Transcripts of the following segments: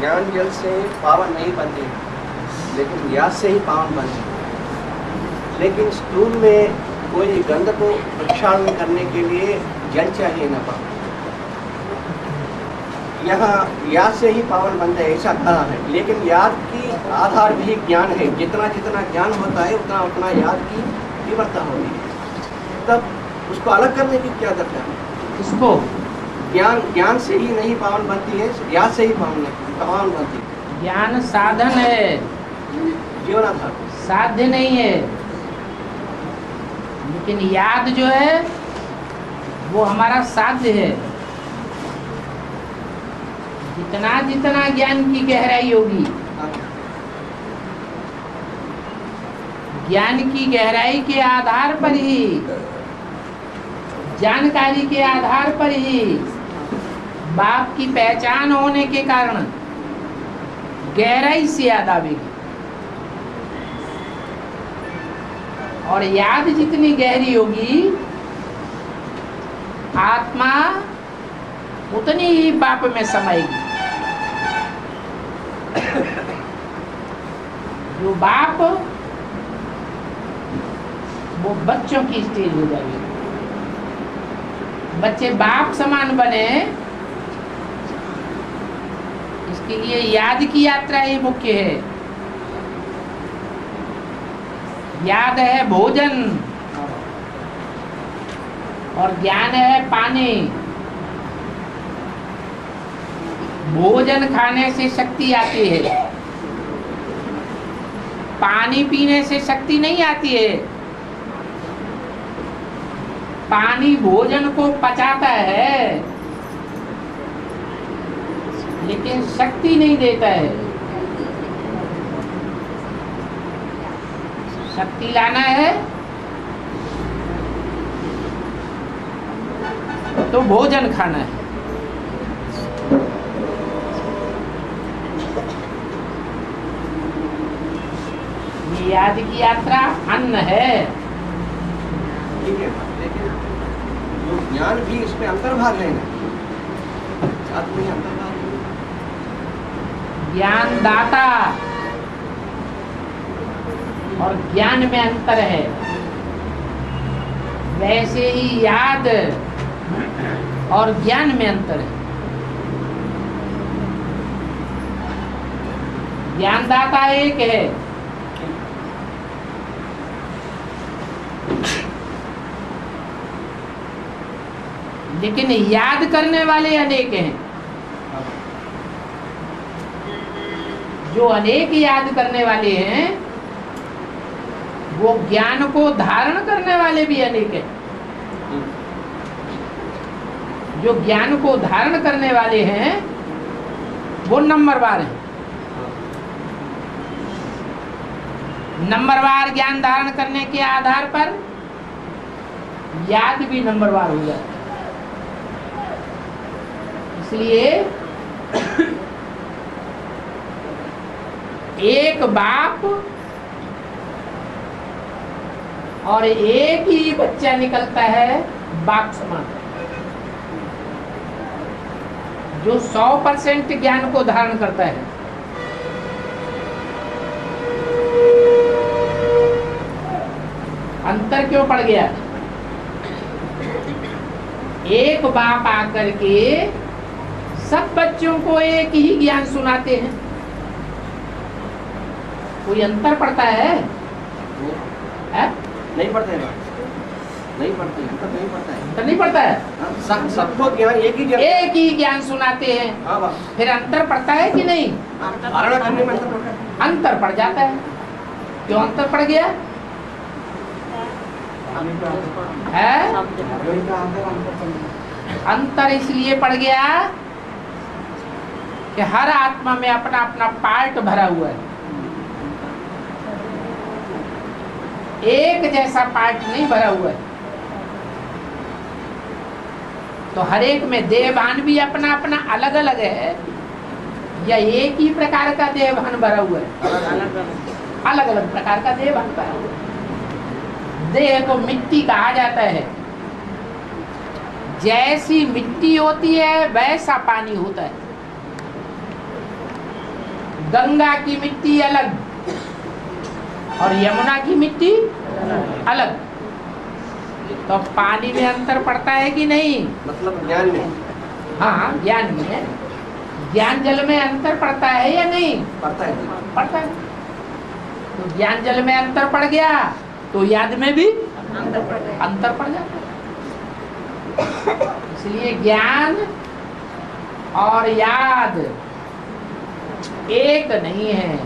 ज्ञान जल से पावन नहीं बनते, लेकिन याद से ही पावन बनते। लेकिन स्थूल में कोई गंध को प्रक्षालन करने के लिए जल चाहिए न पावन। यहाँ याद से ही पावन बनते हैं ऐसा कहा है, लेकिन याद की आधार भी ज्ञान है। जितना जितना ज्ञान होता है उतना उतना याद की तीव्रता होती है। तब उसको अलग करने की क्या दरकार है? इसको ज्ञान से ही नहीं पावन बनती है, याद से ही पावन बनती है। ज्ञान साधन है, जीवनाधार साध्य नहीं है। लेकिन याद जो है वो हमारा साध्य है। जितना जितना ज्ञान की गहराई होगी, ज्ञान की गहराई के आधार पर ही, जानकारी के आधार पर ही, बाप की पहचान होने के कारण गहराई से याद आवेगी। और याद जितनी गहरी होगी, आत्मा उतनी ही बाप में समाएगी। जो बाप, वो बच्चों की स्टेज हो जाएगी। बच्चे बाप समान बने, इसके लिए याद की यात्रा ही मुख्य है। याद है भोजन और ज्ञान है पानी। भोजन खाने से शक्ति आती है, पानी पीने से शक्ति नहीं आती है। पानी भोजन को पचाता है लेकिन शक्ति नहीं देता है। शक्ति लाना है तो भोजन खाना है। ये याद की यात्रा अन्न है। ठीक है, लेकिन जो ज्ञान भी इसमें अंतर्भाग है ना, साथ में अंतर्भाग है। ज्ञान दाता और ज्ञान में अंतर है। वैसे ही याद और ज्ञान में अंतर है। ज्ञानदाता एक है, लेकिन याद करने वाले अनेक हैं। जो अनेक याद करने वाले हैं, वो ज्ञान को धारण करने वाले भी अनेक हैं। जो ज्ञान को धारण करने वाले हैं वो नंबरवार हैं। नंबरवार ज्ञान धारण करने के आधार पर याद भी नंबरवार हो जाता है। इसलिए एक बाप और एक ही बच्चा निकलता है बाप समान, जो 100% ज्ञान को धारण करता है। अंतर क्यों पड़ गया? एक बाप आकर के सब बच्चों को एक ही ज्ञान सुनाते हैं। कोई अंतर पड़ता है? नहीं पड़ता है, नहीं पड़ता है, अंतर नहीं पड़ता है। अंतर नहीं पड़ता है। सबको ज्ञान एक ही ज्ञान सुनाते हैं। हाँ, फिर अंतर पड़ता है कि नहीं? धारणा करने में अंतर पड़ता है। अंतर पड़ जाता है। क्यों अंतर पड़ गया है? अंतर इसलिए पड़ गया कि हर आत्मा में अपना अपना पार्ट भरा हुआ है। एक जैसा पार्ट नहीं भरा हुआ है। तो हर एक में देहभान भी अपना अपना अलग अलग है, या एक ही प्रकार का देहभान भरा हुआ है? अलग अलग प्रकार का देहभान भरा हुआ है। देह को मिट्टी कहा जाता है। जैसी मिट्टी होती है वैसा पानी होता है। गंगा की मिट्टी अलग और यमुना की मिट्टी अलग, तो पानी में अंतर पड़ता है कि नहीं? मतलब ज्ञान में? हाँ, ज्ञान में, ज्ञान जल में अंतर पड़ता है या नहीं? पड़ता है। पड़ता है। तो ज्ञान जल में अंतर पड़ गया तो याद में भी अंतर पड़ जाता है। इसलिए ज्ञान और याद एक नहीं है,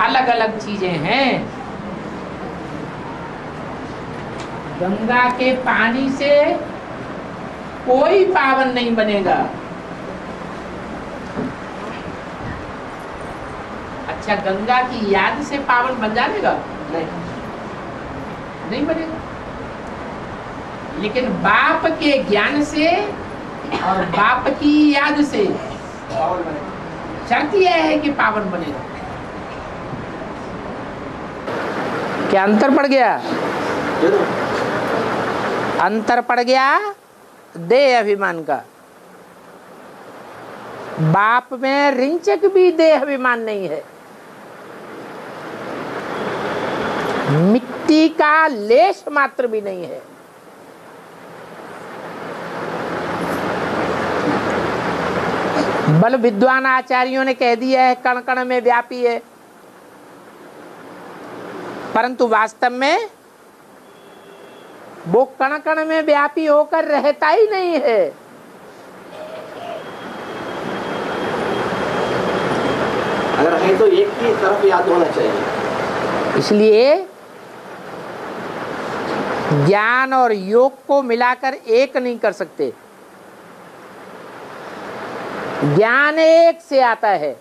अलग अलग चीजें हैं। गंगा के पानी से कोई पावन नहीं बनेगा। अच्छा, गंगा की याद से पावन बन जाएगा? नहीं बनेगा। लेकिन बाप के ज्ञान से और बाप की याद से पावन बनेगा। शर्त यह है कि पावन बनेगा। क्या अंतर पड़ गया? अंतर पड़ गया देह अभिमान का। बाप में रिंचक भी देह अभिमान नहीं है, मिट्टी का लेश मात्र भी नहीं है। बल विद्वान आचार्यों ने कह दिया है कण कण में व्यापी है, परंतु वास्तव में वो कण कण में व्यापी होकर रहता ही नहीं है। अगर है तो एक की तरफ याद होना चाहिए। इसलिए ज्ञान और योग को मिलाकर एक नहीं कर सकते। ज्ञान एक से आता है,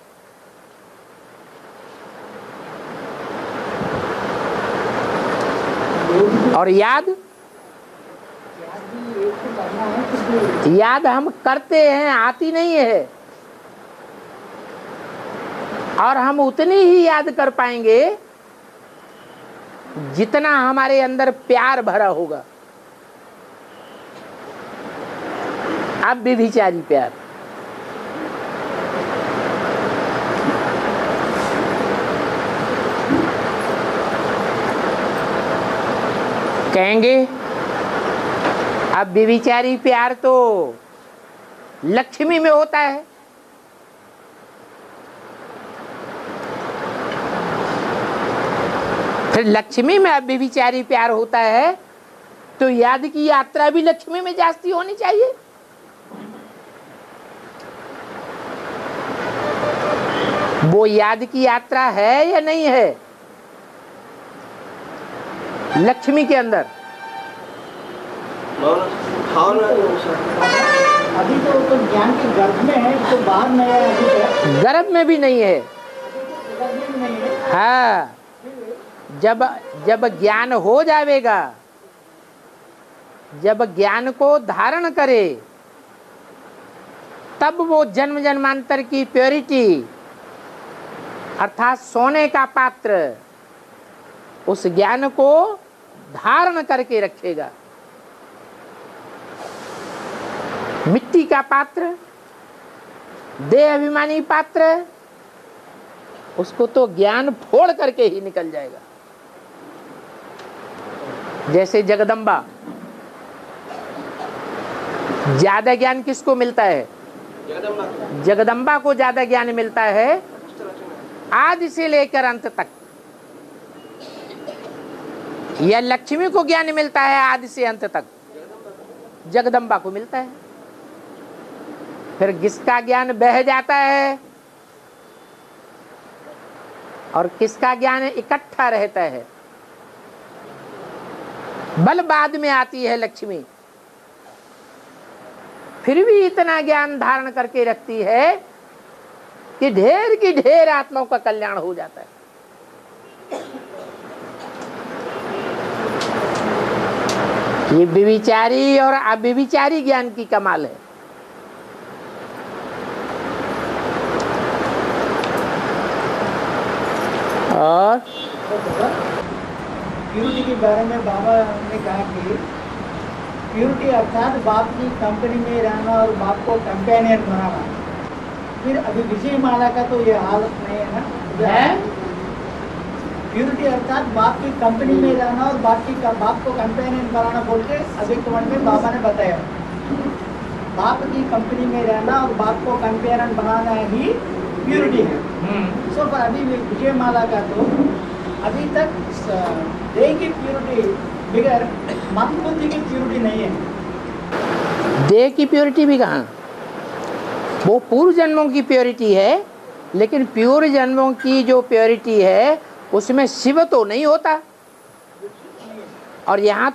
और याद हम करते हैं, आती नहीं है। और हम उतनी ही याद कर पाएंगे जितना हमारे अंदर प्यार भरा होगा। अब भी विचारी प्यार, कहेंगे अब विचारी प्यार तो लक्ष्मी में होता है। फिर लक्ष्मी में अब विचारी प्यार होता है तो याद की यात्रा भी लक्ष्मी में जास्ती होनी चाहिए। वो याद की यात्रा है या नहीं है लक्ष्मी के अंदर? अभी तो ज्ञान के गर्भ में है, तो बाहर नहीं है। अभी गर्भ में भी नहीं है। हाँ, जब ज्ञान हो जाएगा, जब ज्ञान को धारण करे, तब वो जन्म जन्मांतर की प्योरिटी अर्थात सोने का पात्र उस ज्ञान को धारण करके रखेगा। मिट्टी का पात्र, देह अभिमानी पात्र, उसको तो ज्ञान फोड़ करके ही निकल जाएगा। जैसे जगदम्बा, ज्यादा ज्ञान किसको मिलता है? जगदम्बा को ज्यादा ज्ञान मिलता है आदि से लेकर अंत तक। या लक्ष्मी को ज्ञान मिलता है आदि से अंत तक, जगदम्बा को मिलता है। फिर किसका ज्ञान बह जाता है और किसका ज्ञान इकट्ठा रहता है? बल बाद में आती है लक्ष्मी, फिर भी इतना ज्ञान धारण करके रखती है कि ढेर की ढेर आत्माओं का कल्याण हो जाता है। ये विविचारी और अविविचारी ज्ञान की कमाल है। और प्यूरिटी के बारे में बाबा ने कहा कि प्यूरिटी अर्थात बाप की कंपनी में रहना और बाप को कंपेनियन बनाना। फिर अभी विजय माला का तो ये हालत नहीं है ना है प्योरिटी अर्थात बाप की कंपनी में रहना और बाप को कंपेनियन बनाना बोल के अभी कमेंट में बाबा ने बताया बाप की कंपनी में रहना और बाप को कंपेनियन बनाना ही प्योरिटी है। सो पर अभी विजय माला का तो अभी तक देह की प्योरिटी बगैर मन बुद्धि की प्योरिटी नहीं है। देह की प्योरिटी भी कहाँ, वो पूर्व जन्मों की प्योरिटी है, लेकिन पूर्व जन्मों की जो प्योरिटी है उसमें शिव तो नहीं होता। और यहाँ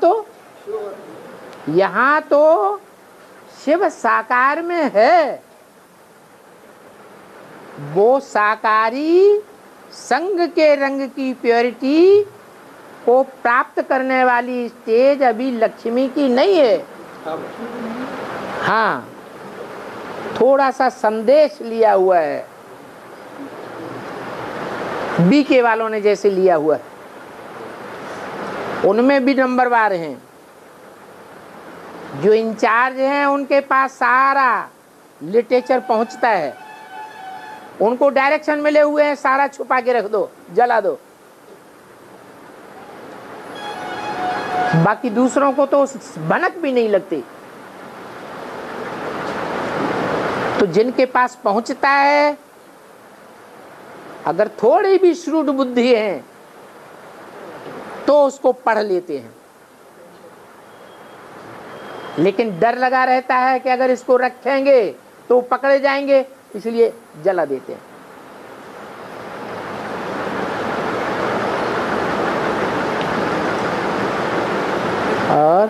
तो शिव साकार में है। वो साकारी संग के रंग की प्योरिटी को प्राप्त करने वाली स्टेज अभी लक्ष्मी की नहीं है। हाँ, थोड़ा सा संदेश लिया हुआ है, बीके वालों ने जैसे लिया हुआ है, उनमें भी नंबरवार हैं। जो इंचार्ज हैं उनके पास सारा लिटरेचर पहुंचता है, उनको डायरेक्शन मिले हुए हैं, सारा छुपा के रख दो, जला दो। बाकी दूसरों को तो भनक भी नहीं लगती। तो जिनके पास पहुंचता है, अगर थोड़ी भी श्रूड बुद्धि है तो उसको पढ़ लेते हैं, लेकिन डर लगा रहता है कि अगर इसको रखेंगे तो पकड़े जाएंगे, इसलिए जला देते हैं। और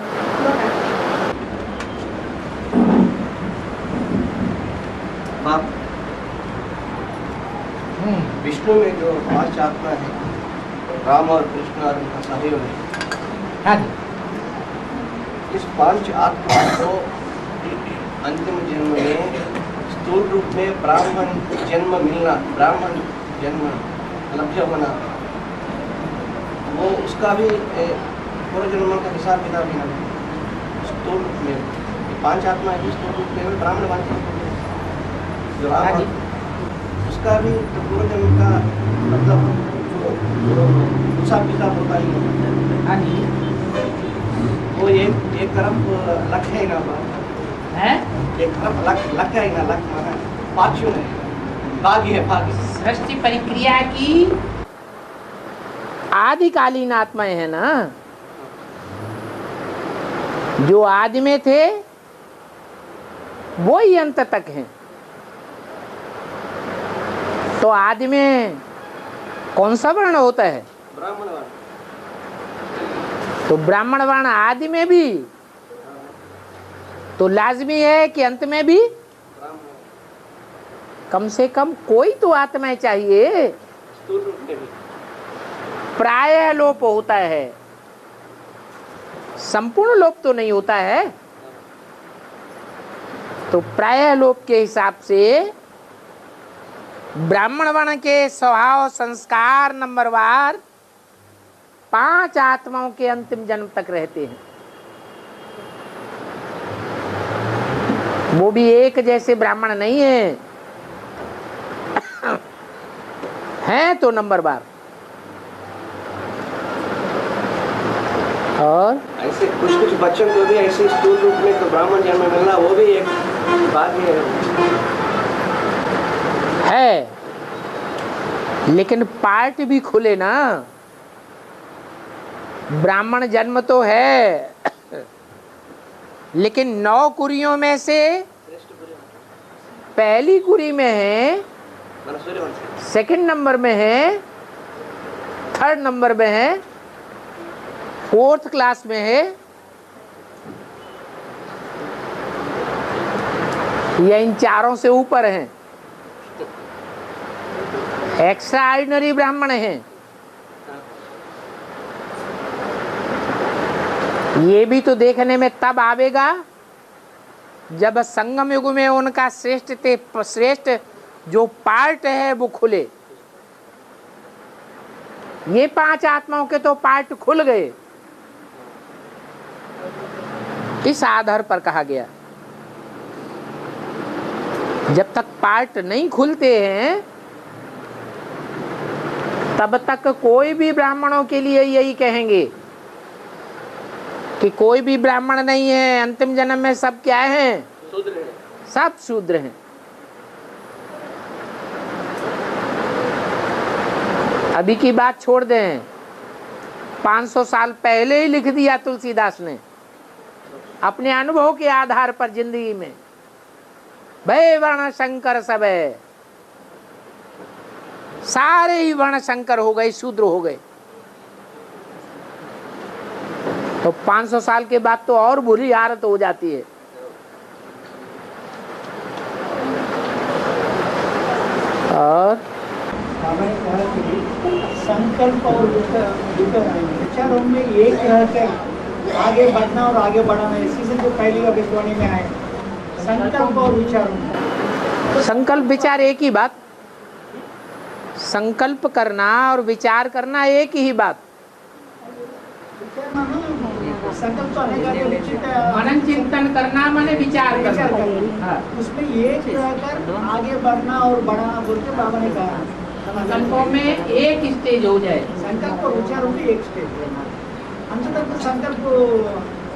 बाप विष्णु में जो 5 आत्मा है, राम और कृष्ण और उनका सहयोग है। हाँ जी, इस 5 आत्मा को अंतिम जन्म में स्थूल रूप में ब्राह्मण जन्म मिलना, ब्राह्मण जन्म लभ्य होना, वो उसका भी पूर्व जन्म का हिसाब किताब भी नहीं। स्थूल रूप में 5 आत्मा है, स्थूल रूप में ब्राह्मण बनते हैं। जो राम उसका भी तो पूर्व जन्म का मतलब हिसाब किताब होता ही है। हाँ जी, वो एक तरफ लक है ना, है एक तरफ लक है ना, लक माना पाछू है, भाग्य है, भाग्य। सृष्टि परिक्रिया की आदिकालीन आत्माएं हैं ना, जो आदि में थे वो ही अंत तक हैं। तो आदि में कौन सा वर्ण होता है? ब्राह्मण वर्ण। तो ब्राह्मण वर्ण आदि में भी, तो लाजमी है कि अंत में भी कम से कम कोई तो आत्माएं चाहिए। प्रायः लोप होता है, संपूर्ण लोप तो नहीं होता है। तो प्रायः लोप के हिसाब से ब्राह्मण वर्ण के स्वभाव संस्कार नंबरवार 5 आत्माओं के अंतिम जन्म तक रहते हैं। वो भी एक जैसे ब्राह्मण नहीं है, हैं तो नंबरवार। और ऐसे कुछ बच्चों को भी ऐसे स्थूल रूप में तो ब्राह्मण जन्म मिलना, वो भी एक भाग्य है, लेकिन पार्ट भी खुले ना। ब्राह्मण जन्म तो है, लेकिन 9 कुरियों में से पहली कुरी में है, सेकंड नंबर में है, थर्ड नंबर में है, 4th क्लास में है, या इन चारों से ऊपर हैं। एक्स्ट्रा ऑर्डिनरी ब्राह्मण हैं। ये भी तो देखने में तब आवेगा जब संगम युग में उनका श्रेष्ठ जो पार्ट है वो खुले। ये 5 आत्माओं के तो पार्ट खुल गए, इस आधार पर कहा गया। जब तक पार्ट नहीं खुलते हैं तब तक कोई भी ब्राह्मणों के लिए यही कहेंगे कि कोई भी ब्राह्मण नहीं है, अंतिम जन्म में सब क्या हैं? शूद्र हैं। सब शूद्र हैं। अभी की बात छोड़ दें, 500 साल पहले ही लिख दिया तुलसीदास ने अपने अनुभव के आधार पर जिंदगी में, भय वर्ण शंकर सब है, सारे ही वर्ण शंकर हो गए, शूद्र हो गए। तो 500 साल के बाद तो और बुरी हालत हो जाती है। और संकल्प और विचारों में एक रहकर आगे बढ़ना और आगे बढ़ाना, इसी से जो पहली अभिवाणी में आए संकल्प और विचारों। संकल्प विचार एक ही बात, संकल्प करना और विचार करना एक ही बात। संकल्प तो अनेक मनन चिंतन करना माने विचार करना। हाँ। उसमें एक रहकर आगे बढ़ना और बढ़ाना बोल के बाबा ने कहा। संकल्पों में एक स्टेज हो जाए। संकल्प और विचारों में एक स्टेज है। अंततः तो संकल्प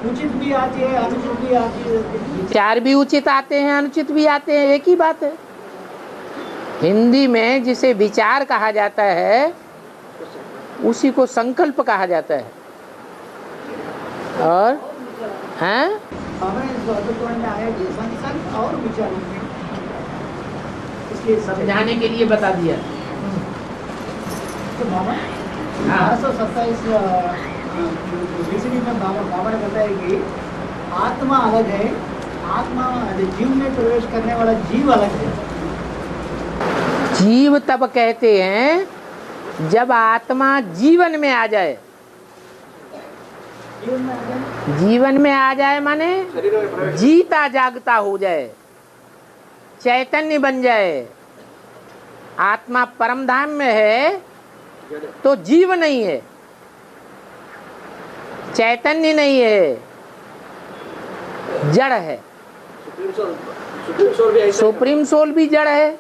उचित भी आती है, अनुचित भी आती है। विचार भी उचित आते हैं, अनुचित भी आते हैं, एक ही बात है। हिंदी में जिसे विचार कहा जाता है उसी को संकल्प कहा जाता है। और हैं में आया संकल्प और विचारों में, इसलिए समझाने के लिए बता दिया। तो बाबा 1827 में बाबा ने बताया कि आत्मा अलग है, आत्मा जीव में प्रवेश करने वाला जीव अलग है। जीव तब कहते हैं जब आत्मा जीवन में आ जाए। जीवन में आ जाए माने जीता जागता हो जाए, चैतन्य बन जाए। आत्मा परम धाम में है तो जीव नहीं है, चैतन्य नहीं है, जड़ है। सुप्रीम सोल भी जड़ है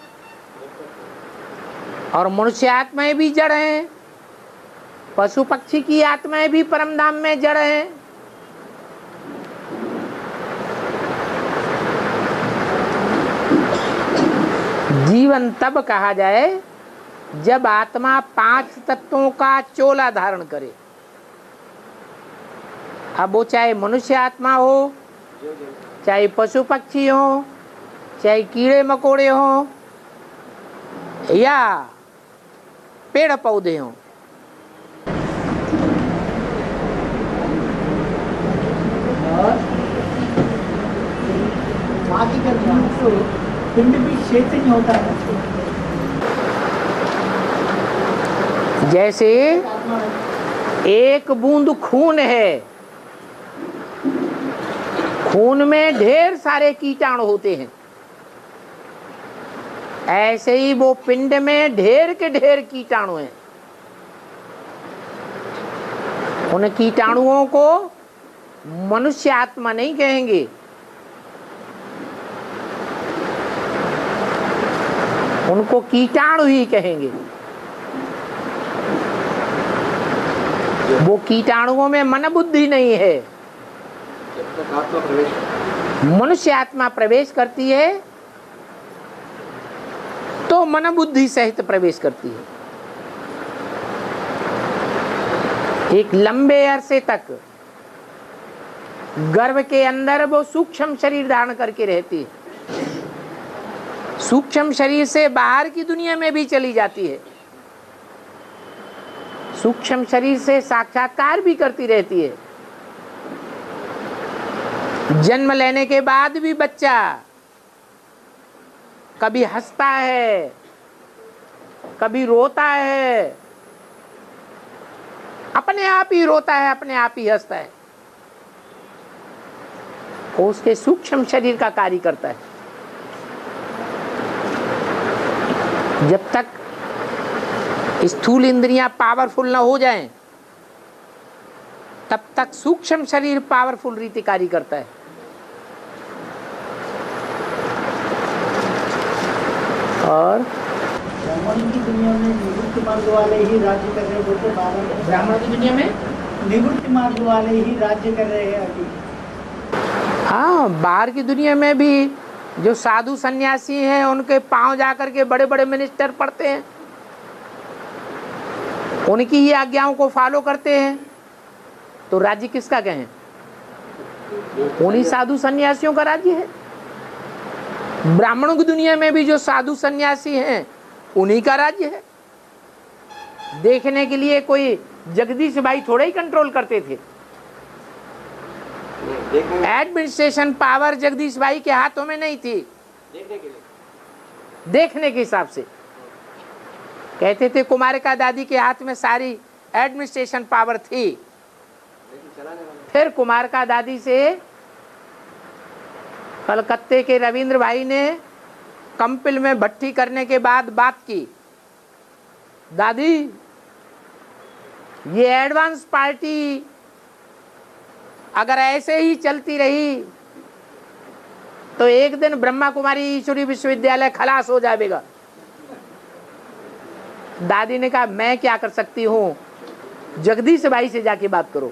और मनुष्य आत्माएं भी जड़ हैं, पशु पक्षी की आत्माएं भी परम धाम में जड़ हैं। जीवन तब कहा जाए जब आत्मा 5 तत्वों का चोला धारण करे। अब वो चाहे मनुष्य आत्मा हो, चाहे पशु पक्षी हो, चाहे कीड़े मकोड़े हो या पेड़ पौधे हों। बाकी का तो पिंड भी चैतन्य होता है। जैसे एक बूंद खून है, खून में ढेर सारे कीटाणु होते हैं, ऐसे ही वो पिंड में ढेर के ढेर कीटाणु हैं। उन कीटाणुओं को मनुष्य आत्मा नहीं कहेंगे, उनको कीटाणु ही कहेंगे। वो कीटाणुओं में मन बुद्धि नहीं है। जब तक आत्मा प्रवेश, मनुष्य आत्मा प्रवेश करती है तो मन बुद्धि सहित प्रवेश करती है। एक लंबे अरसे तक गर्भ के अंदर वो सूक्ष्म शरीर धारण करके रहती है, सूक्ष्म शरीर से बाहर की दुनिया में भी चली जाती है, सूक्ष्म शरीर से साक्षात्कार भी करती रहती है। जन्म लेने के बाद भी बच्चा कभी हंसता है, कभी रोता है, अपने आप ही रोता है, अपने आप ही हंसता है। वो उसके सूक्ष्म शरीर का कार्य करता है। जब तक स्थूल इंद्रियां पावरफुल न हो जाएं, तब तक सूक्ष्म शरीर पावरफुल रीति कार्य करता है। और ब्राह्मण की दुनिया में निवृत्त मार्ग वाले ही राज्य कर रहे बोलते बाबा ने। ब्राह्मण की दुनिया में निवृत्त मार्ग वाले ही राज्य कर रहे हैं अभी। हाँ, बाहर की दुनिया में भी जो साधु सन्यासी हैं उनके पांव जाकर के बड़े बड़े मिनिस्टर पढ़ते हैं, उनकी ही आज्ञाओं को फॉलो करते हैं, तो राज्य किसका कहें? उन्हीं साधु सन्यासियों का राज्य है। ब्राह्मणों की दुनिया में भी जो साधु सन्यासी हैं उन्हीं का राज्य है। देखने के लिए कोई जगदीश भाई थोड़े ही कंट्रोल करते थे। एडमिनिस्ट्रेशन पावर जगदीश भाई के हाथों में नहीं थी। देखने के हिसाब से कहते थे कुमारिका दादी के हाथ में सारी एडमिनिस्ट्रेशन पावर थी। फिर कुमारिका दादी से कलकत्ते के रविंद्र भाई ने कंपिल में भट्टी करने के बाद बात की, दादी ये एडवांस पार्टी अगर ऐसे ही चलती रही तो एक दिन ब्रह्मा कुमारी ईश्वरी विश्वविद्यालय खलास हो जाएगा। दादी ने कहा मैं क्या कर सकती हूँ, जगदीश भाई से जाके बात करो।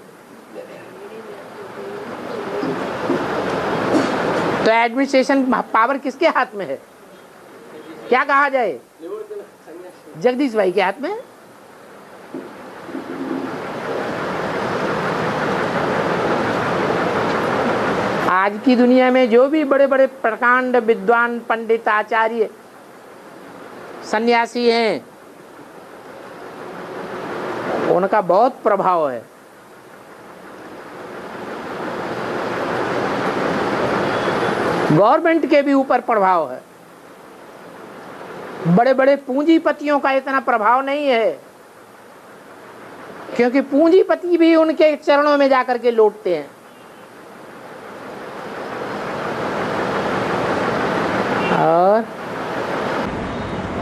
तो एडमिनिस्ट्रेशन पावर किसके हाथ में है? क्या कहा जाए? जगदीश भाई के हाथ में। आज की दुनिया में जो भी बड़े बड़े प्रकांड विद्वान पंडित आचार्य सन्यासी हैं उनका बहुत प्रभाव है। गवर्नमेंट के भी ऊपर प्रभाव है। बड़े बड़े पूंजीपतियों का इतना प्रभाव नहीं है, क्योंकि पूंजीपति भी उनके चरणों में जाकर के लौटते हैं। और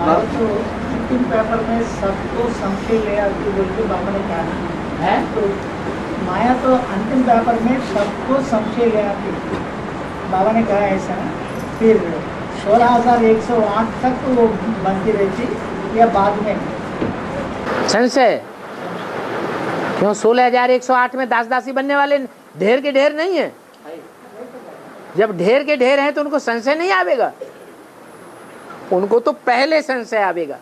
अंतिम पेपर में सबको संशय ले आती बोल के बाबा ने कहा है। तो माया तो अंतिम पेपर में सबको संशय ले आती, बाबा ने कहा ऐसा। फिर 16,108 तक तो वो बनती रहती या बाद में संशय क्यों? 16,108 में दास दासी बनने वाले ढेर के ढेर नहीं है। जब ढेर के ढेर हैं तो उनको संशय नहीं आवेगा, उनको तो पहले संशय आवेगा।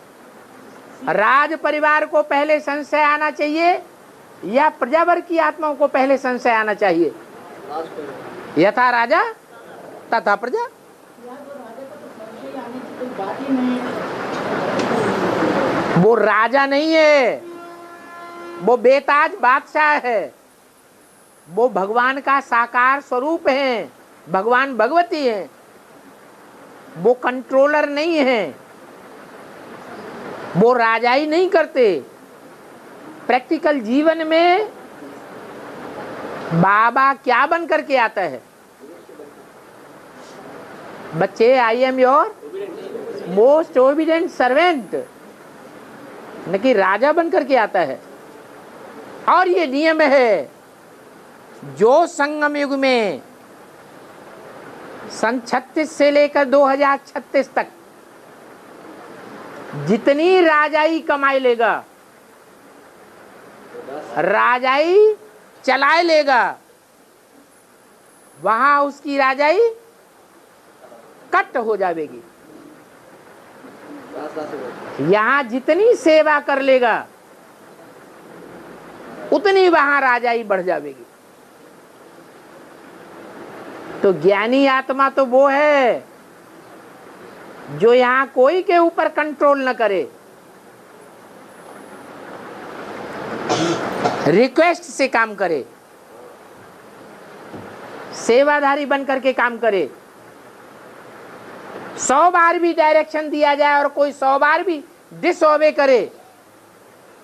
राज परिवार को पहले संशय आना चाहिए या प्रजावर की आत्माओं को पहले संशय आना चाहिए? यथा राजा तथा प्रजा। वो राजा नहीं है, वो बेताज बादशाह है, वो भगवान का साकार स्वरूप है, भगवान भगवती है, वो कंट्रोलर नहीं है, वो राजाई नहीं करते। प्रैक्टिकल जीवन में बाबा क्या बन करके आता है? बच्चे, I am your most obedient servant, न कि राजा बन करके आता है। और ये नियम है जो संगम युग में सन 36 से लेकर 2036 तक जितनी राजाई कमाई लेगा, राजाई चलाए लेगा, वहां उसकी राजाई कट हो जाएगी। यहां जितनी सेवा कर लेगा उतनी वहां राजाई बढ़ जाएगी। तो ज्ञानी आत्मा तो वो है जो यहां कोई के ऊपर कंट्रोल न करे, रिक्वेस्ट से काम करे, सेवाधारी बन करके काम करे। 100 बार भी डायरेक्शन दिया जाए और कोई 100 बार भी डिसओबे करे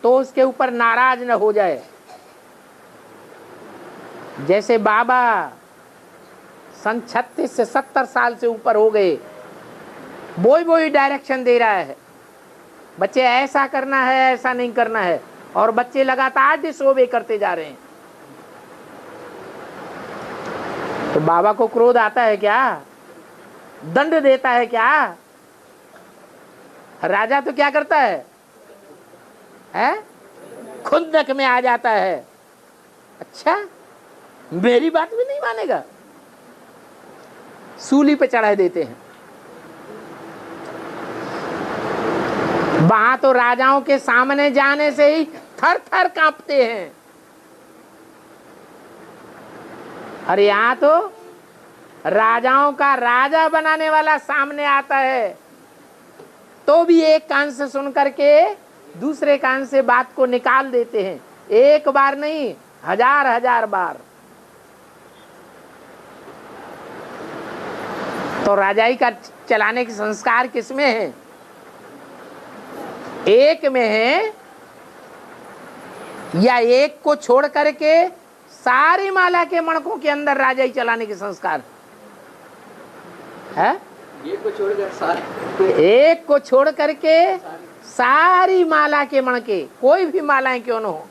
तो उसके ऊपर नाराज न हो जाए। जैसे बाबा सन 36 से 70 साल से ऊपर हो गए, वही डायरेक्शन दे रहा है, बच्चे ऐसा करना है, ऐसा नहीं करना है, और बच्चे लगातार डिसओबे करते जा रहे हैं। तो बाबा को क्रोध आता है क्या? दंड देता है क्या? राजा तो क्या करता है? खुंदक में आ जाता है। अच्छा, मेरी बात भी नहीं मानेगा, सूली पे चढ़ा देते हैं। वहां तो राजाओं के सामने जाने से ही थर थर कांपते हैं, और यहां तो राजाओं का राजा बनाने वाला सामने आता है तो भी एक कान से सुन करके दूसरे कान से बात को निकाल देते हैं। एक बार नहीं, हजार हजार बार। तो राजाई का चलाने के संस्कार किसमें है? एक में है, या एक को छोड़ करके सारी माला के मणकों के अंदर राजाई चलाने के संस्कार है? एक को छोड़कर सारे, एक को छोड़ करके सारी माला के मणके, कोई भी मालाएं क्यों न हो,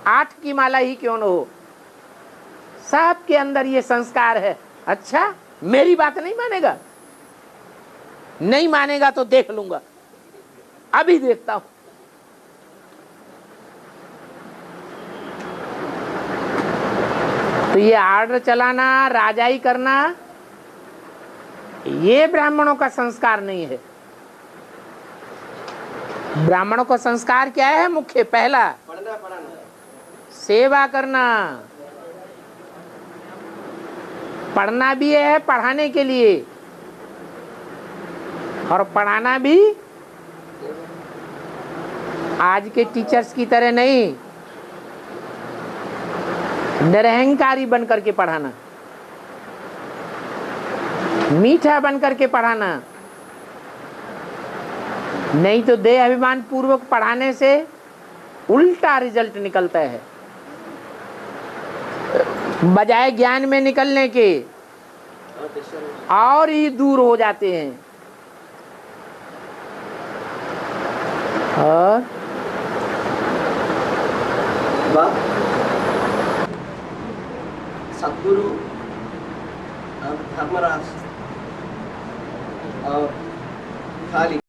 8 की माला ही क्यों न हो, सब के अंदर ये संस्कार है। अच्छा, मेरी बात नहीं मानेगा? नहीं मानेगा तो देख लूंगा, अभी देखता हूं। तो ये आर्डर चलाना, राजाई करना, ये ब्राह्मणों का संस्कार नहीं है। ब्राह्मणों का संस्कार क्या है? मुख्य पहला पढ़ना पढ़ाना, सेवा करना। पढ़ना भी है पढ़ाने के लिए, और पढ़ाना भी आज के टीचर्स की तरह नहीं, निरहंकारी बन करके पढ़ाना, मीठा बन करके पढ़ाना। नहीं तो देह अभिमान पूर्वक पढ़ाने से उल्टा रिजल्ट निकलता है। बजाय ज्ञान में निकलने के और ही दूर हो जाते हैं। और सद्गुरु धर्मराज और खाली